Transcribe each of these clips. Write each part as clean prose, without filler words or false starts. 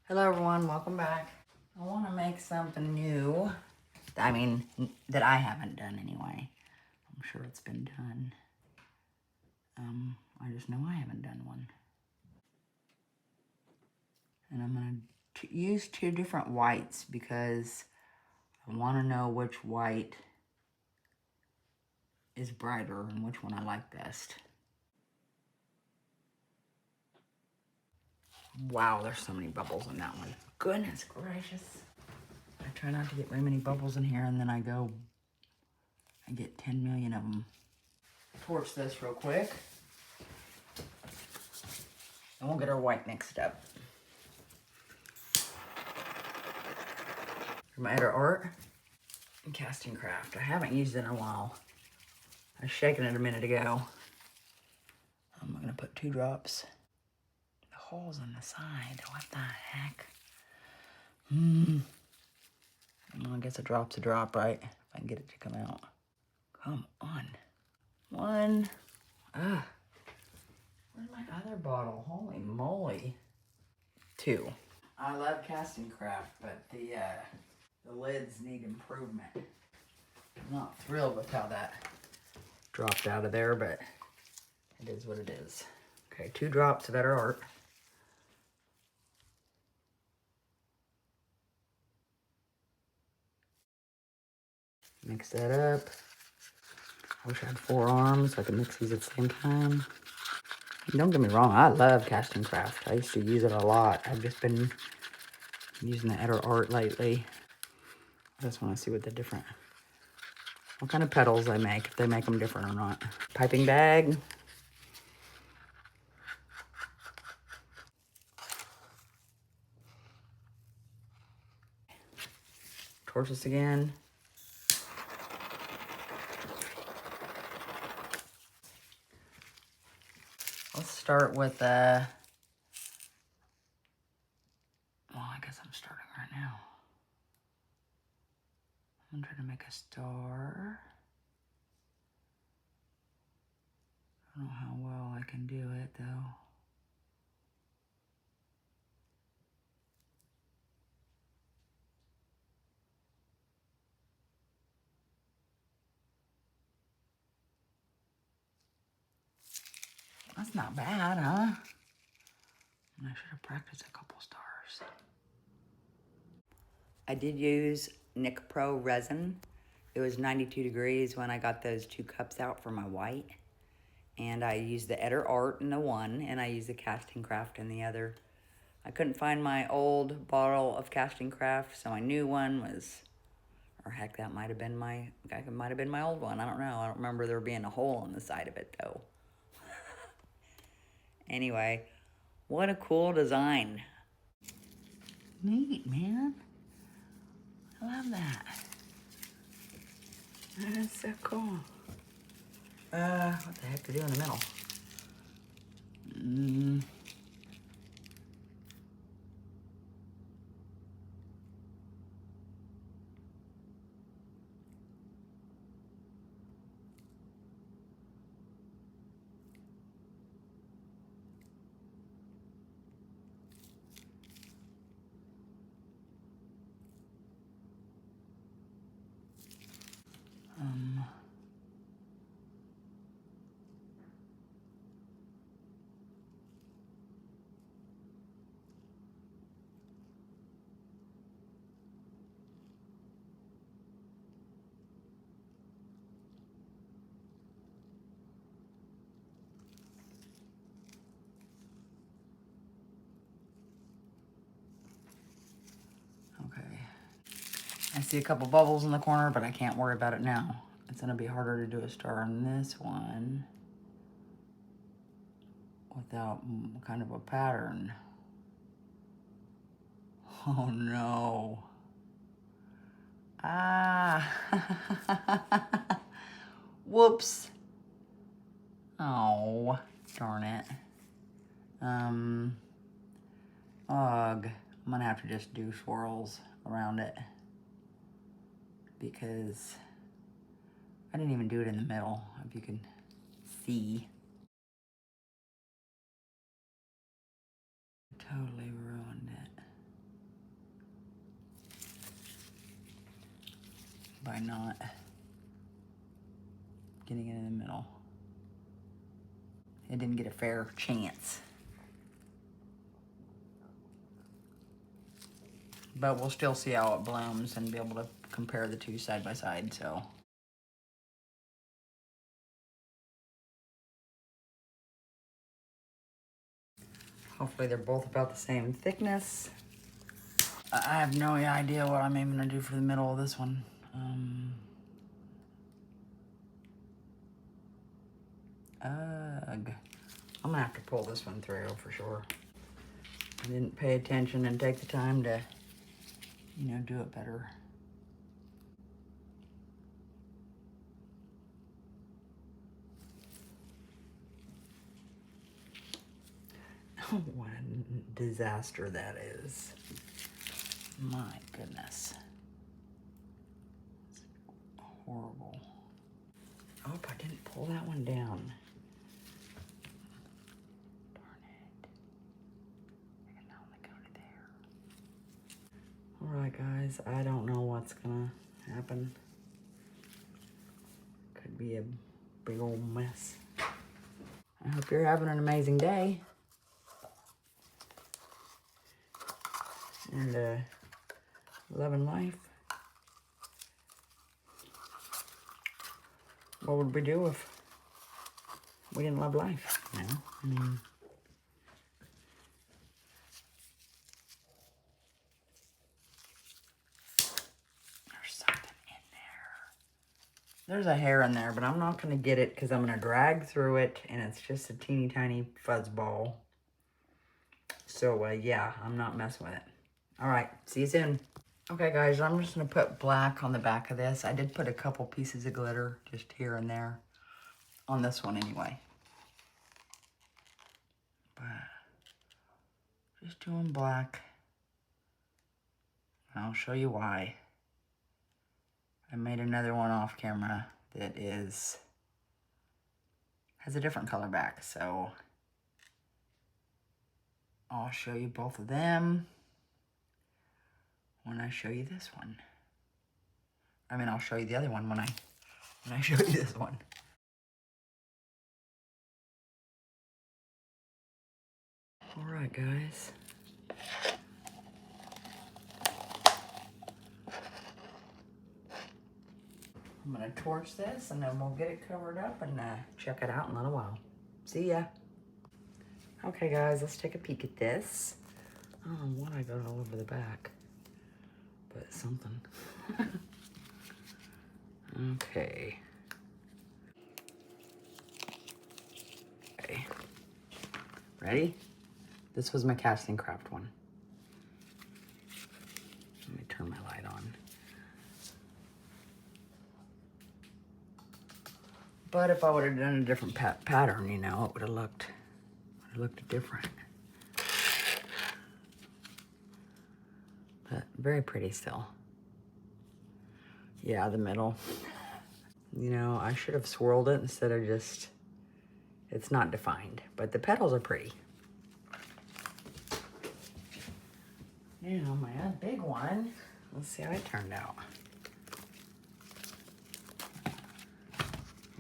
Hello everyone, welcome back. I want to make something new. I mean, that I haven't done anyway. I'm sure it's been done. I just know I haven't done one. And I'm going to use two different whites because I want to know which white is brighter and which one I like best. Wow, there's so many bubbles in that one. Goodness gracious. I try not to get very many bubbles in here, and then I get 10 million of them. Torch this real quick. And we'll get our white mixed up. For my other art and casting craft. I haven't used it in a while. I was shaking it a minute ago. I'm gonna put 2 drops. The holes on the side, what the heck? Well, I guess a drop's a drop, right? If I can get it to come out. Come on. 1. Where's my other bottle? Holy moly. 2. I love casting craft, but the lids need improvement. I'm not thrilled with how that dropped out of there, but it is what it is. Okay, 2 drops of Better Art. Mix that up. I wish I had 4 arms so I could mix these at the same time. Don't get me wrong, I love casting craft. I used to use it a lot. I've just been using the Better Art lately. I just want to see what kind of petals they make, if they make them different or not. Piping bag. Torch this again. Let's start with well, I guess I'm starting right now. I'm trying to make a star. I don't know how well I can do it though. That's not bad, huh? I should have practiced a couple stars. I did use Nic Pro Resin. It was 92 degrees when I got those 2 cups out for my white. And I used the Eder Art in the one, and I used the Casting Craft in the other. I couldn't find my old bottle of Casting Craft, so my new one was, or heck, that might have been my old one. I don't know. I don't remember there being a hole in the side of it, though. Anyway, what a cool design. Neat, man. I love that. That's so cool. What the heck to do in the middle? Okay. I see a couple bubbles in the corner, but I can't worry about it now. It's gonna be harder to do a star on this one without kind of a pattern. Oh no. Ah. Whoops. Oh, darn it. Ugh. I'm gonna have to just do swirls around it because I didn't even do it in the middle, if you can see. Totally ruined it. by not getting it in the middle. It didn't get a fair chance. But we'll still see how it blooms and be able to compare the two side by side, so. Hopefully they're both about the same thickness. I have no idea what I'm even gonna do for the middle of this one. Ugh. I'm gonna have to pull this one through for sure. I didn't pay attention and take the time to, you know, do it better. What a disaster that is. My goodness. It's horrible. I hope I didn't pull that one down. Darn it. I can only go to there. Alright guys, I don't know what's gonna happen. Could be a big old mess. I hope you're having an amazing day. And loving life. What would we do if we didn't love life? You know, I mean, there's something in there. There's a hair in there, but I'm not gonna get it because I'm gonna drag through it, and it's just a teeny tiny fuzz ball. So yeah, I'm not messing with it. All right, see you soon. Okay guys, I'm just gonna put black on the back of this. I did put a couple pieces of glitter just here and there on this one anyway. But just doing black. And I'll show you why. I made another one off camera that has a different color back, so I'll show you both of them when I show you this one. I mean, I'll show you the other one when I show you this one. All right, guys. I'm gonna torch this and then we'll get it covered up and check it out in a little while. See ya. Okay guys, let's take a peek at this. I don't know what I got all over the back, but something. Okay. Okay. Ready? This was my casting craft one. Let me turn my light on. But if I would have done a different pattern, you know, it would have looked different. But very pretty still. Yeah, the middle. You know, I should have swirled it instead of just, it's not defined, but the petals are pretty. Now my other big one, let's see how it turned out.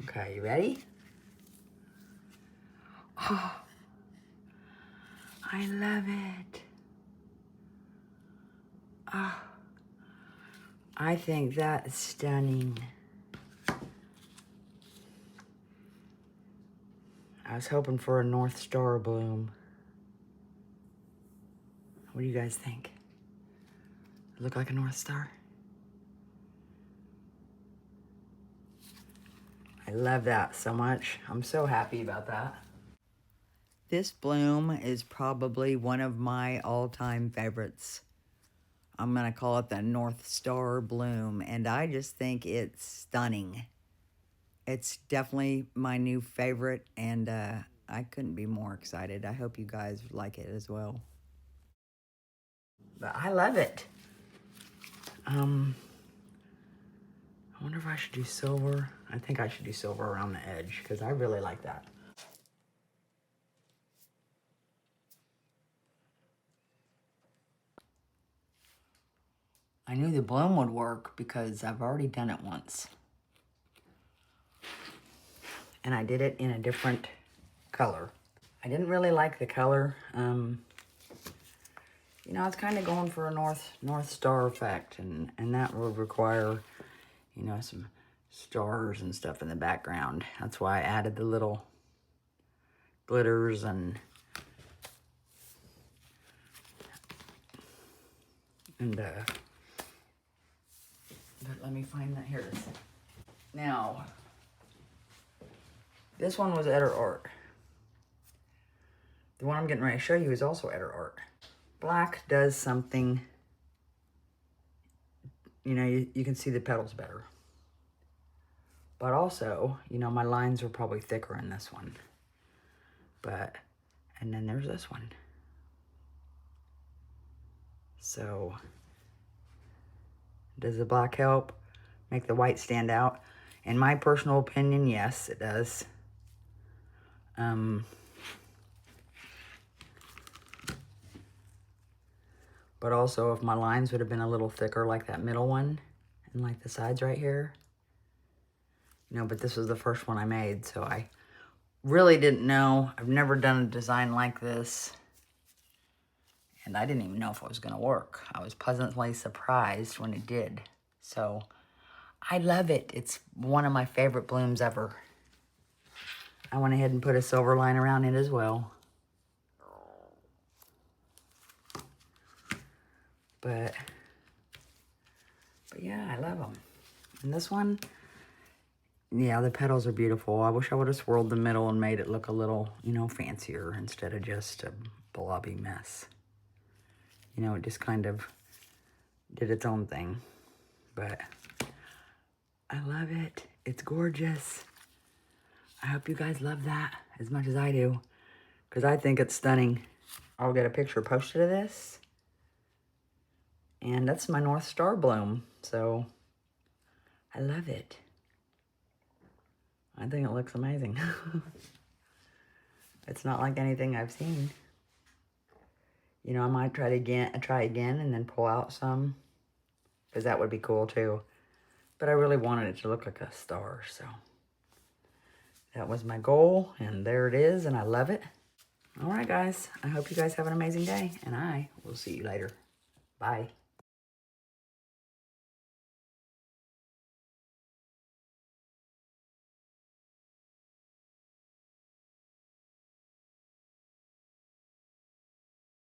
Okay, you ready? Oh, I love it. Oh, I think that is stunning. I was hoping for a North Star bloom. What do you guys think? Look like a North Star? I love that so much. I'm so happy about that. This bloom is probably one of my all-time favorites. I'm gonna call it the North Star bloom, and I just think it's stunning. It's definitely my new favorite, and I couldn't be more excited. I hope you guys like it as well. But I love it. I wonder if I should do silver. I think I should do silver around the edge because I really like that. I knew the bloom would work because I've already done it once. And I did it in a different color. I didn't really like the color. You know, I was kind of going for a North Star effect, and that would require, you know, some stars and stuff in the background. That's why I added the little glitters but let me find that. Here it is. Now, this one was Eder Art. The one I'm getting ready to show you is also Eder Art. Black does something, you know, you can see the petals better. But also, you know, my lines are probably thicker in this one. But, and then there's this one. So, does the black help make the white stand out? In my personal opinion, yes, it does. But also, if my lines would have been a little thicker like that middle one, and like the sides right here. You know, but this was the first one I made, so I really didn't know. I've never done a design like this. And I didn't even know if it was going to work. I was pleasantly surprised when it did. So, I love it. It's one of my favorite blooms ever. I went ahead and put a silver line around it as well. But yeah, I love them. And this one, yeah, the petals are beautiful. I wish I would have swirled the middle and made it look a little, you know, fancier instead of just a blobby mess. You know, it just kind of did its own thing. But I love it. It's gorgeous. I hope you guys love that as much as I do, because I think it's stunning. I'll get a picture posted of this. And that's my North Star bloom. So I love it. I think it looks amazing. It's not like anything I've seen. You know, I might try again and then pull out some, because that would be cool too. But I really wanted it to look like a star, so that was my goal, and there it is, and I love it. All right, guys, I hope you guys have an amazing day, and I will see you later. Bye.